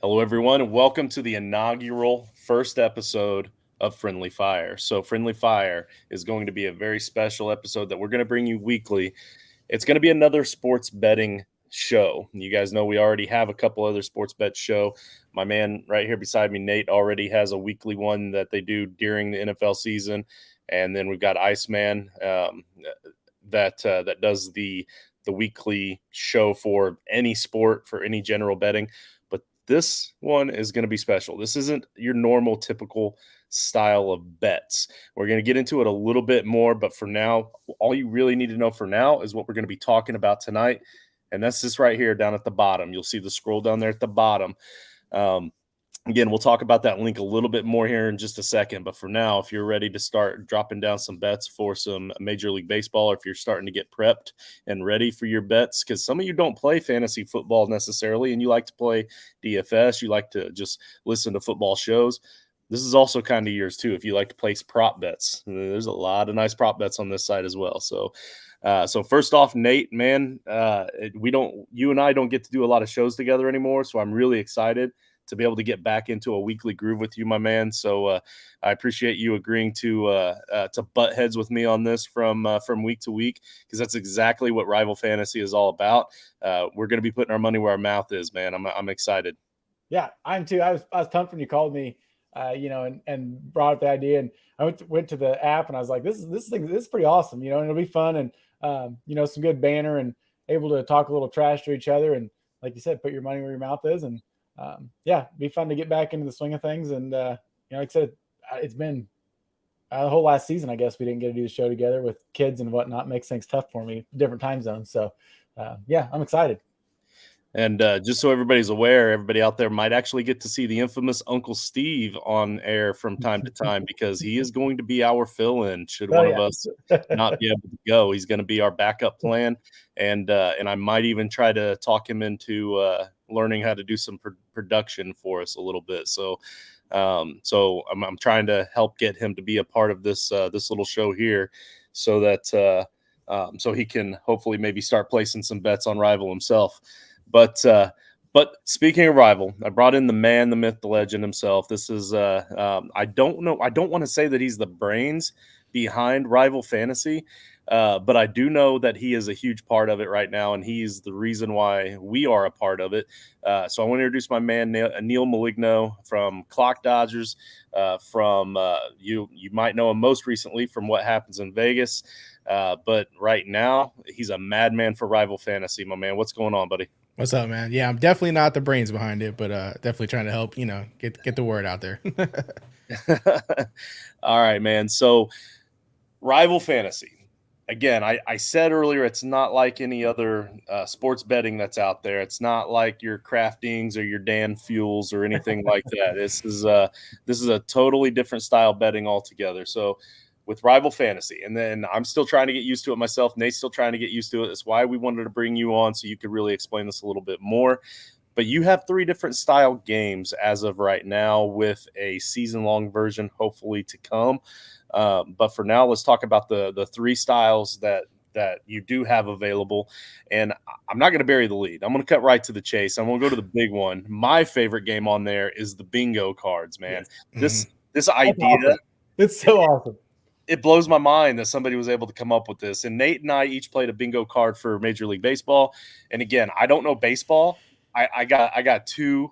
Hello, everyone, and welcome to the inaugural first episode of Friendly Fire. So, Friendly Fire is going to be a very special episode that we're going to bring you weekly. It's going to be another sports betting show. You guys know we already have a couple other sports bet show. My man right here beside me, Nate, already has a weekly one that they do during the NFL season, and then we've got Iceman that does the weekly show for any sport for any general betting. But this one is going to be special. This isn't your normal typical style of bets. We're going to get into it a little bit more, but for now, all you really need to know for now is what we're going to be talking about tonight. And that's this right here down at the bottom. You'll see the scroll down there at the bottom. Um, Again, we'll talk about that link a little bit more here in just a second. But for now, if you're ready to start dropping down some bets for some Major League Baseball, or if you're starting to get prepped and ready for your bets, because some of you don't play fantasy football necessarily, and you like to play DFS, you like to just listen to football shows. This is also kind of yours too. If you like to place prop bets, there's a lot of nice prop bets on this side as well. So first off, Nate, man, you and I don't get to do a lot of shows together anymore. So I'm really excited to be able to get back into a weekly groove with you, my man. So I appreciate you agreeing to butt heads with me on this from week to week, because that's exactly what Rival Fantasy is all about. We're going to be putting our money where our mouth is, man. I'm excited. Yeah, I'm too. I was pumped when you called me, and brought up the idea, and I went to the app, and I was like, this is pretty awesome, and it'll be fun, and some good banner, and able to talk a little trash to each other, and like you said, put your money where your mouth is, and yeah, be fun to get back into the swing of things, and like I said, it's been the whole last season. I guess we didn't get to do the show together with kids and whatnot. Makes things tough for me, different time zones. So yeah, I'm excited. And just so everybody's aware, everybody out there might actually get to see the infamous Uncle Steve on air from time to time, because he is going to be our fill-in should Oh one of yeah. us not be able to go. He's going to be our backup plan, and I might even try to talk him into learning how to do some production for us a little bit. So I'm trying to help get him to be a part of this little show here, so that so he can hopefully maybe start placing some bets on Rival himself. But speaking of Rival, I brought in the man, the myth, the legend himself. This is I don't know. I don't want to say that he's the brains behind Rival Fantasy, but I do know that he is a huge part of it right now, and he's the reason why we are a part of it. So I want to introduce my man, Neal Maligno from Clock Dodgers. From you might know him most recently from What Happens in Vegas, but right now he's a madman for Rival Fantasy. My man, what's going on, buddy? What's up, man? Yeah, I'm definitely not the brains behind it, but definitely trying to help, get the word out there. All right, man. So, Rival Fantasy. Again, I said earlier, it's not like any other sports betting that's out there. It's not like your Kraft Dings or your Dan Fuels or anything like that. This is a totally different style betting altogether. So, with Rival Fantasy, and then I'm still trying to get used to it myself. Nate's still trying to get used to it. That's why we wanted to bring you on, so you could really explain this a little bit more. But you have 3 different style games as of right now, with a season-long version hopefully to come. But for now, let's talk about the 3 styles that you do have available. And I'm not going to bury the lead. I'm going to cut right to the chase. I'm going to go to the big one. My favorite game on there is the bingo cards, man. Yes. This idea, awesome. It's so awesome. It blows my mind that somebody was able to come up with this. And Nate and I each played a bingo card for Major League Baseball. And again, I don't know baseball. I got two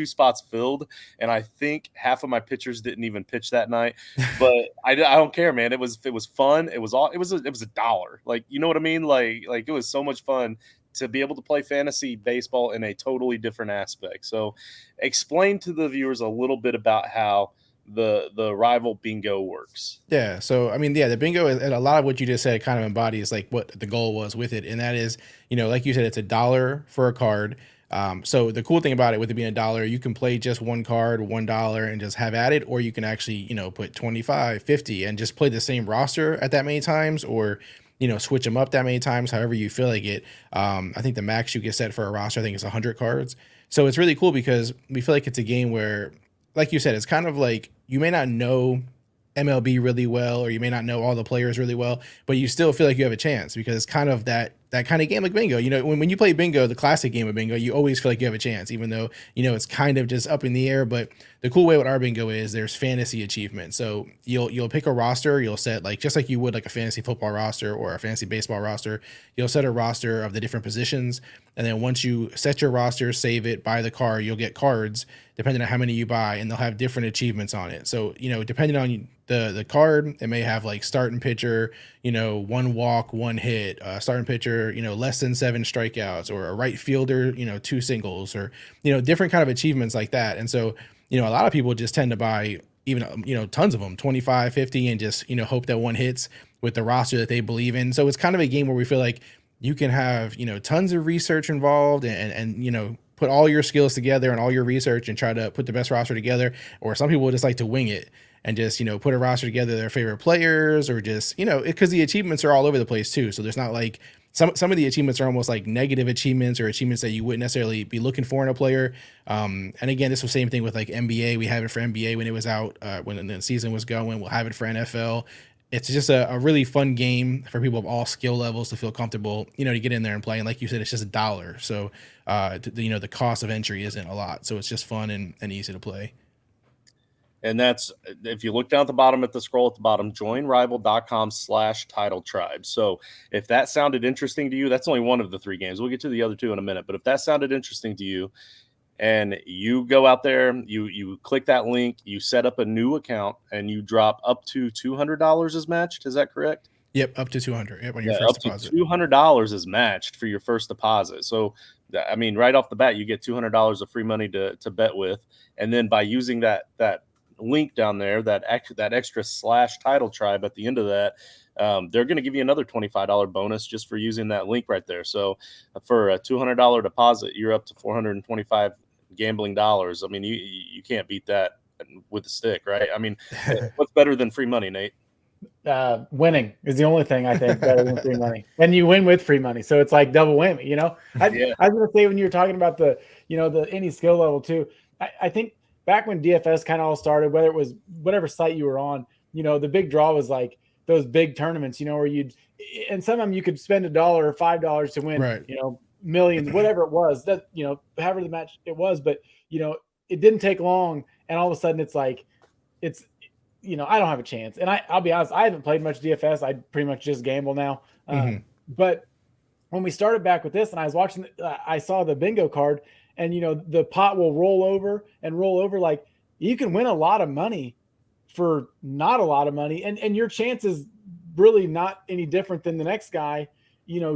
spots filled, and I think half of my pitchers didn't even pitch that night. But I don't care, man. It was fun. It was $1. Like, you know what I mean? Like it was so much fun to be able to play fantasy baseball in a totally different aspect. So, explain to the viewers a little bit about how the Rival bingo works. Yeah. So, I mean, yeah, the bingo is, and a lot of what you just said kind of embodies like what the goal was with it. And that is, like you said, it's $1 for a card. So the cool thing about it, with it being $1, you can play just one card, $1, and just have at it, or you can actually, put 25, 50 and just play the same roster at that many times, or, switch them up that many times, however you feel like it. I think the max you get set for a roster, I think it's 100 cards. So it's really cool because we feel like it's a game where, like you said, it's kind of like you may not know MLB really well, or you may not know all the players really well, but you still feel like you have a chance because it's kind of that that kind of game like bingo. When you play bingo, the classic game of bingo, you always feel like you have a chance, even though it's kind of just up in the air. But the cool way with our bingo is there's fantasy achievements. So you'll pick a roster, you'll set like just like you would like a fantasy football roster or a fantasy baseball roster. You'll set a roster of the different positions, and then once you set your roster, save it, buy the card, you'll get cards depending on how many you buy, and they'll have different achievements on it. So depending on the card, it may have like starting pitcher, one walk, one hit, starting pitcher, less than 7 strikeouts, or a right fielder, 2 singles, or different kind of achievements like that. And so a lot of people just tend to buy even tons of them, 25, 50, and just hope that one hits with the roster that they believe in. So it's kind of a game where we feel like you can have tons of research involved, and put all your skills together and all your research and try to put the best roster together. Or some people just like to wing it and just put a roster together, their favorite players, or just because the achievements are all over the place too. So there's not like some of the achievements are almost like negative achievements, or achievements that you wouldn't necessarily be looking for in a player. And again, this was the same thing with like NBA. We have it for NBA when it was out, when the season was going. We'll have it for NFL. It's just a really fun game for people of all skill levels to feel comfortable, to get in there and play. And like you said, it's just $1. So, the cost of entry isn't a lot. So it's just fun and easy to play. And that's, if you look down at the bottom at the scroll at the bottom, joinrival.com/title tribe. So if that sounded interesting to you, that's only one of the 3 games. We'll get to the other 2 in a minute. But if that sounded interesting to you, and you go out there, you click that link, you set up a new account, and you drop up to $200 is matched. Is that correct? Yep, up to 200. Yep, on your first deposit. Up to $200 is matched for your first deposit. So, I mean, right off the bat, you get $200 of free money to bet with, and then by using that link down there, that extra /title tribe at the end of that, they're going to give you another $25 bonus just for using that link right there. So, for a $200 deposit, you're up to $425 gambling dollars. I mean, you can't beat that with a stick, right? I mean, what's better than free money, Nate? Winning is the only thing I think better than free money, and you win with free money, so it's like double whammy. I was gonna say, when you were talking about the any skill level too, I think back when DFS kind of all started, whether it was whatever site you were on, the big draw was like those big tournaments, where and some of them you could spend $1 or $5 to win, right, millions, whatever it was, that however the match it was, but it didn't take long, and all of a sudden it's like I don't have a chance. And I'll be honest, I haven't played much DFS. I pretty much just gamble now. But when we started back with this, and I was watching, I saw the bingo card, and the pot will roll over and roll over. Like, you can win a lot of money for not a lot of money, and your chance is really not any different than the next guy.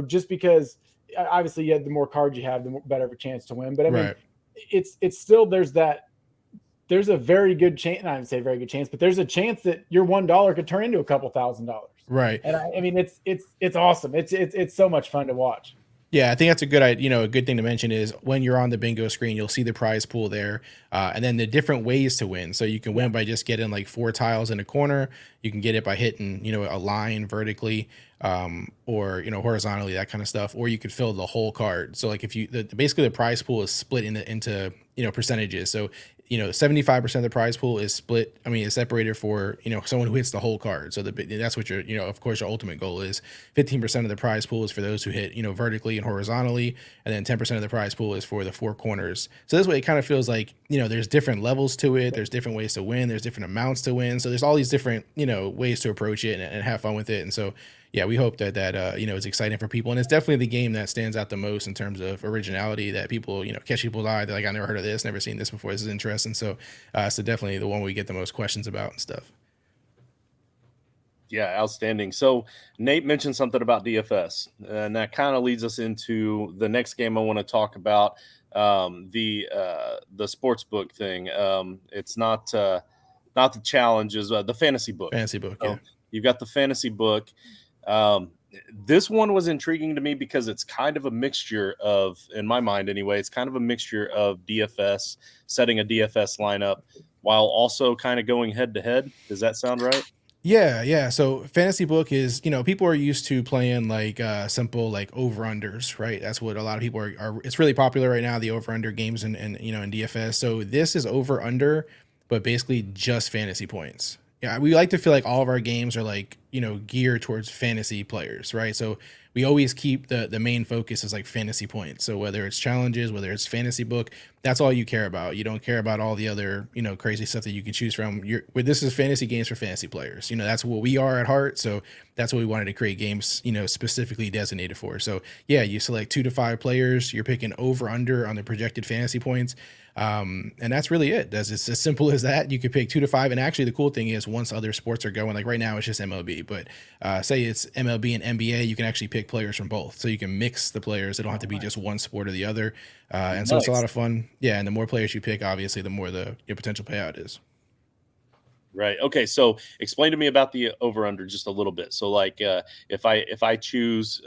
Just because obviously the more cards you have, the better of a chance to win. But I mean, it's still there's a very good chance. I didn't say very good chance, but there's a chance that your $1 could turn into a couple $1,000s. Right. And I mean, it's awesome. It's so much fun to watch. Yeah, I think that's a good thing to mention is when you're on the bingo screen, you'll see the prize pool there, and then the different ways to win. So you can win by just getting like 4 tiles in a corner. You can get it by hitting a line vertically, or horizontally, that kind of stuff. Or you could fill the whole card. So like if basically the prize pool is split into percentages. So 75% of the prize pool is split. I mean, it's separated for, someone who hits the whole card. So that's what your, of course, your ultimate goal is. 15% of the prize pool is for those who hit, vertically and horizontally. And then 10% of the prize pool is for the 4 corners. So this way it kind of feels like, there's different levels to it. There's different ways to win. There's different amounts to win. So there's all these different, ways to approach it and have fun with it. And so, yeah, we hope that is exciting for people, and it's definitely the game that stands out the most in terms of originality, that people catch people's eye. They're like, I never heard of this, never seen this before. This is interesting. So definitely the one we get the most questions about and stuff. Yeah, outstanding. So Nate mentioned something about DFS, and that kind of leads us into the next game I want to talk about, the sports book thing. It's not the challenges, the fantasy book. Fantasybook, yeah. You've got the fantasy book. This one was intriguing to me because it's kind of a mixture of, in my mind anyway, it's kind of a mixture of DFS, setting a DFS lineup while also kind of going head to head. Does that sound right? Yeah. So Fantasybook is, people are used to playing like simple like over-unders, right? That's what a lot of people are. It's really popular right now, the over-under games and in DFS. So this is over-under, but basically just fantasy points. Yeah, we like to feel like all of our games are like geared towards fantasy players, right? So we always keep the main focus is like fantasy points. So whether it's challenges, whether it's fantasy book, that's all you care about. You don't care about all the other crazy stuff that you can choose from. This is fantasy games for fantasy players. That's what we are at heart. So that's what we wanted to create games specifically designated for. So yeah, you select 2 to 5 players. You're picking over under on the projected fantasy points. And that's really it. It's as simple as that. You could pick 2 to 5. And actually the cool thing is once other sports are going, like right now it's just MLB, but say it's MLB and NBA, you can actually pick players from both. So you can mix the players. They don't have to be just one sport or the other. And so it's a lot of fun. Yeah. And the more players you pick, obviously, the more your potential payout is. Right. Okay. So explain to me about the over under just a little bit. So like if I choose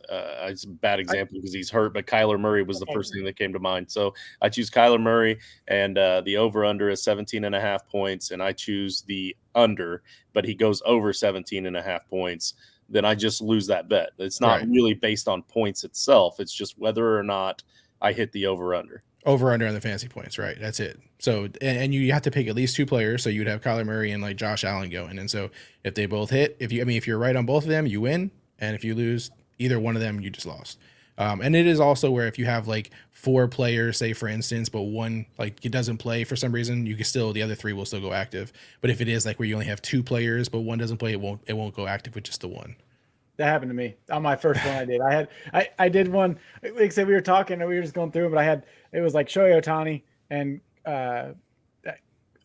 it's a bad example because he's hurt, but Kyler Murray was the first thing that came to mind. So I choose Kyler Murray and the over under is 17.5 points, and I choose the under, but he goes over 17.5 points. Then I just lose that bet. It's not really based on points itself. It's just whether or not I hit the over under. Over under on the fantasy points, right? That's it. So and you have to pick at least 2 players. So you'd have Kyler Murray and like Josh Allen going. And so if they both hit, if you're right on both of them, you win. And if you lose either one of them, you just lost. And it is also where if you have like 4 players, say for instance, but one like it doesn't play for some reason, you can still the other 3 will still go active. But if it is like where you only have 2 players but one doesn't play, it won't go active with just the one. That happened to me on my first one. I did one. Like I said, we were talking and we were just going through them, but it was like Shohei Ohtani and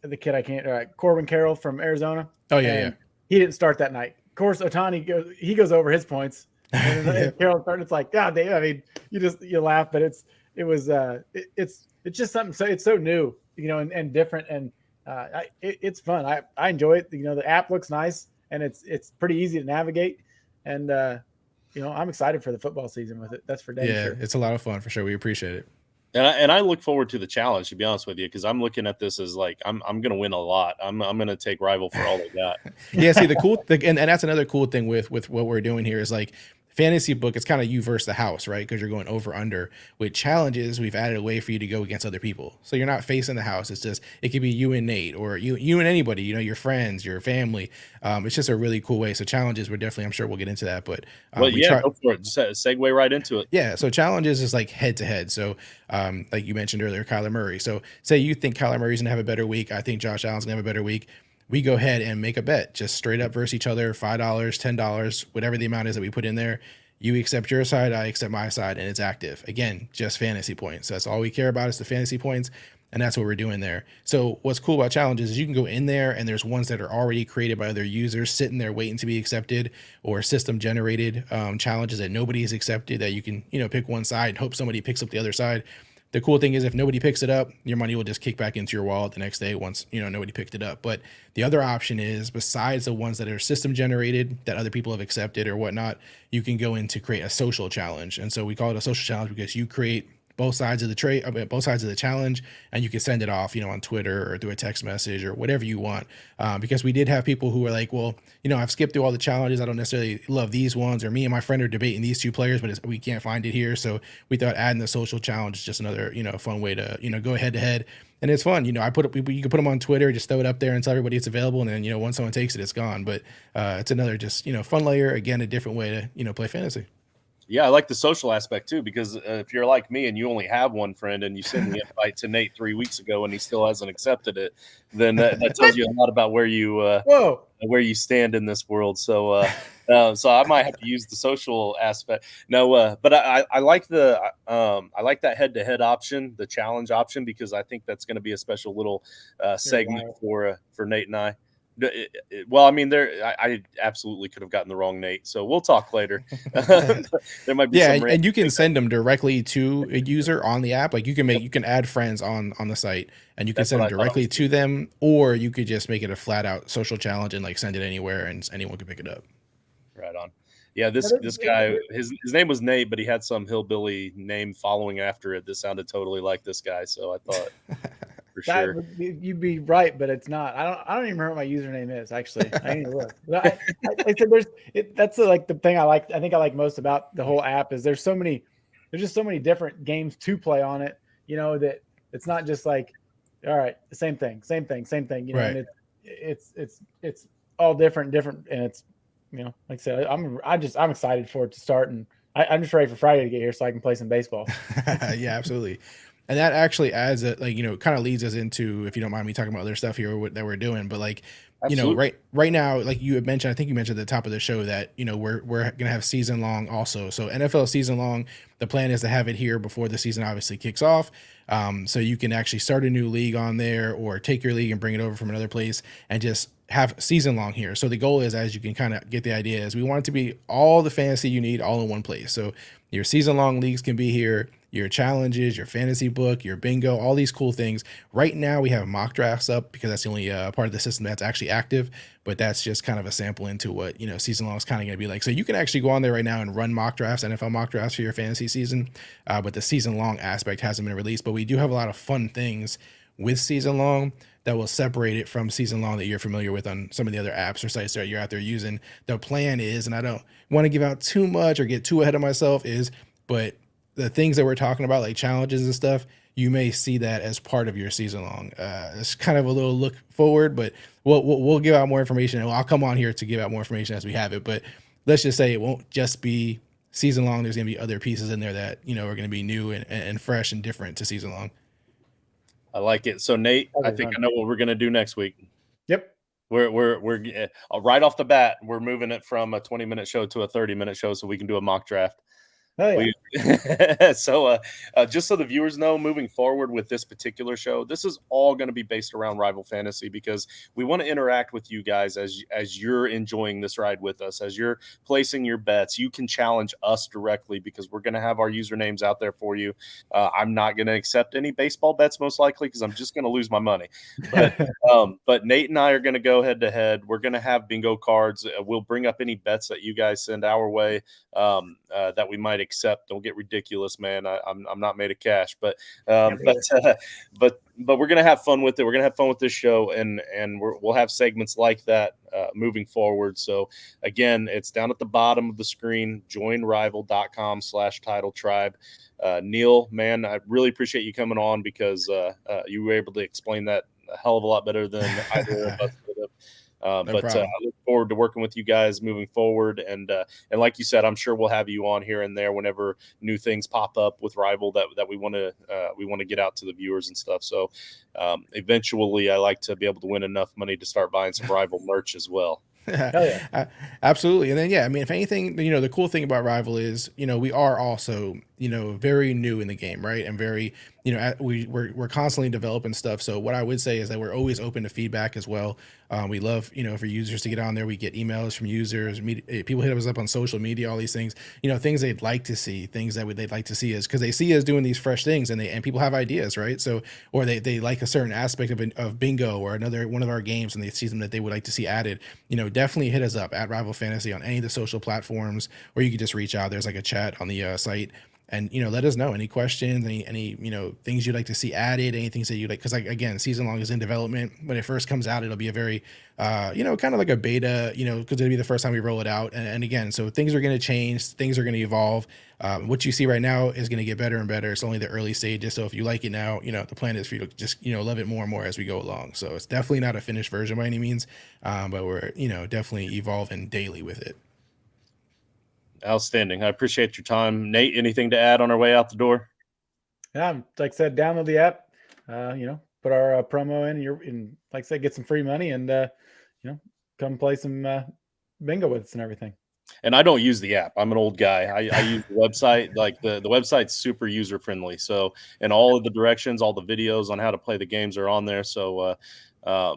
the kid Corbin Carroll from Arizona. Oh yeah. He didn't start that night. Of course, Ohtani goes over his points. And then Carroll started. It's like, God damn. I mean, you laugh, but it's just something. So it's so new, and different, and it's fun. I enjoy it. The app looks nice and it's pretty easy to navigate. And, I'm excited for the football season with it. That's for damn sure. Yeah, it's a lot of fun for sure. We appreciate it. And I look forward to the challenge, to be honest with you, because I'm looking at this as like I'm going to win a lot. I'm going to take Rival for all they got. Yeah, see the cool thing, and that's another cool thing with what we're doing here is like fantasy book. It's kind of you versus the house, right? Because you're going over under. With challenges, we've added a way for you to go against other people, so you're not facing the house. It's just it could be you and Nate, or you and anybody, your friends, your family. It's just a really cool way. So challenges, I'm sure we'll get into that, but go for it. Just segue right into it. Yeah, so challenges is like head to head. So like you mentioned earlier, Kyler Murray. So say you think Kyler Murray's gonna have a better week. I think Josh Allen's gonna have a better week. We go ahead and make a bet, just straight up versus each other, $5, $10, whatever the amount is that we put in there. You accept your side, I accept my side, and it's active. Again, just fantasy points. That's all we care about is the fantasy points, and that's what we're doing there. So what's cool about challenges is you can go in there, and there's ones that are already created by other users sitting there waiting to be accepted, or system-generated challenges that nobody has accepted that you can pick one side and hope somebody picks up the other side. The cool thing is if nobody picks it up, your money will just kick back into your wallet the next day once nobody picked it up. But the other option is, besides the ones that are system generated that other people have accepted or whatnot, you can go in to create a social challenge. And so we call it a social challenge because you create both sides of both sides of the challenge, and you can send it off, on Twitter or through a text message or whatever you want. Because we did have people who were like, well, I've skipped through all the challenges. I don't necessarily love these ones, or me and my friend are debating these 2 players, but we can't find it here. So we thought adding the social challenge is just another, fun way to, go head to head. And it's fun. You can put them on Twitter, just throw it up there and tell everybody it's available. And then, once someone takes it, it's gone. But it's another just, fun layer. Again, a different way to, play fantasy. Yeah, I like the social aspect too, because if you're like me and you only have one friend and you send the invite to Nate 3 weeks ago and he still hasn't accepted it, then that tells you a lot about where you stand in this world. So so I might have to use the social aspect. No, but I like I like that head to head option, the challenge option, because I think that's going to be a special little segment for Nate and I. Well, I mean, I absolutely could have gotten the wrong Nate, so we'll talk later. There might be some and you can send them directly to a user on the app. Like you can add friends on the site, and you can send them directly to them, or you could just make it a flat out social challenge and like send it anywhere, and anyone can pick it up. Right on. Yeah, this guy, his name was Nate, but he had some hillbilly name following after it. This sounded totally like this guy, so I thought. Sure. You'd be right, but it's not. I don't even remember what my username is actually. I need to look. I said that's like the thing I think I like most about the whole app is there's just so many different games to play on it. That it's not just like, all right, same thing. Right. And it's all different, and it's, like I said, I'm excited for it to start, and I'm just ready for Friday to get here so I can play some baseball. Yeah, absolutely. And that actually adds a, like, kind of leads us into, if you don't mind me talking about other stuff here that we're doing, but like, Absolutely. right now, like you had mentioned, I think you mentioned at the top of the show that, we're gonna have season long also. So NFL season long, the plan is to have it here before the season obviously kicks off. So you can actually start a new league on there, or take your league and bring it over from another place and just have season long here. So the goal is, as you can kind of get the idea, is we want it to be all the fantasy you need all in one place. So your season long leagues can be here, your challenges, your fantasy book, your bingo, all these cool things. Right now, we have mock drafts up because that's the only part of the system that's actually active. But that's just kind of a sample into what season long is kind of going to be like. So you can actually go on there right now and run mock drafts, NFL mock drafts for your fantasy season. But the season long aspect hasn't been released. But we do have a lot of fun things with season long that will separate it from season long that you're familiar with on some of the other apps or sites that you're out there using. The plan is, and I don't want to give out too much or get too ahead of myself, but the things that we're talking about, like challenges and stuff, you may see that as part of your season long. It's kind of a little look forward, but we'll give out more information. I'll come on here to give out more information as we have it. But let's just say it won't just be season long. There's going to be other pieces in there that are going to be new and fresh and different to season long. I like it. So Nate, I think I know what we're gonna do next week. Yep. We're right off the bat, we're moving it from a 20-minute show to a 30-minute show so we can do a mock draft. Oh yeah. So just so the viewers know, moving forward with this particular show, this is all going to be based around Rival Fantasy because we want to interact with you guys as you're enjoying this ride with us, as you're placing your bets. You can challenge us directly because we're going to have our usernames out there for you. I'm not going to accept any baseball bets most likely because I'm just going to lose my money. But Nate and I are going to go head to head. We're going to have bingo cards. We'll bring up any bets that you guys send our way that we might accept. Don't get ridiculous, man. I'm not made of cash, but we're gonna have fun with it. We're gonna have fun with this show, and we'll have segments like that moving forward. So again, it's down at the bottom of the screen. Joinrival.com/title tribe. Neal, man, I really appreciate you coming on because you were able to explain that a hell of a lot better than either of us could have. But I look forward to working with you guys moving forward, and like you said, I'm sure we'll have you on here and there whenever new things pop up with Rival that we want to get out to the viewers and stuff. So eventually, I like to be able to win enough money to start buying some Rival merch as well. Yeah. Absolutely. And then, yeah, I mean, if anything, the cool thing about Rival is, we are also, very new in the game, right? And very, we're constantly developing stuff. So what I would say is that we're always open to feedback as well. We love, for users to get on there. We get emails from users, people hit us up on social media, all these things, things they'd like to see, things that they'd like to see us because they see us doing these fresh things, and people have ideas, right? So, or they like a certain aspect of bingo or one of our games, and they see them that they would like to see added. Definitely hit us up at Rival Fantasy on any of the social platforms, or you can just reach out. There's like a chat on the site. And let us know any questions, any things you'd like to see added, any things that you like, because like again, season long is in development. When it first comes out, it'll be a very kind of like a beta, because it'll be the first time we roll it out. And again, so things are going to change, things are going to evolve. What you see right now is going to get better and better. It's only the early stages. So if you like it now, the plan is for you to just love it more and more as we go along. So it's definitely not a finished version by any means, but we're definitely evolving daily with it. Outstanding. I appreciate your time. Nate, anything to add on our way out the door? Yeah, like I said, download the app, put our promo in, and like I said, get some free money, and come play some bingo with us and everything. And I don't use the app. I'm an old guy. I use the website. Like the website's super user friendly. So, and all of the directions, all the videos on how to play the games are on there. So, like I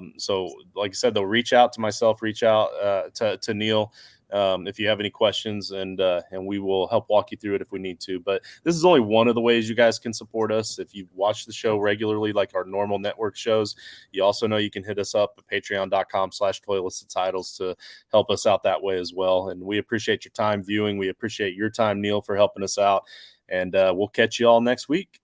said, they'll reach out to myself, reach out to Neal. If you have any questions, and we will help walk you through it if we need to. But this is only one of the ways you guys can support us. If you watch the show regularly, like our normal network shows, you also know you can hit us up at patreon.com/toilets to help us out that way as well. And we appreciate your time viewing. We appreciate your time, Neal, for helping us out. And we'll catch you all next week.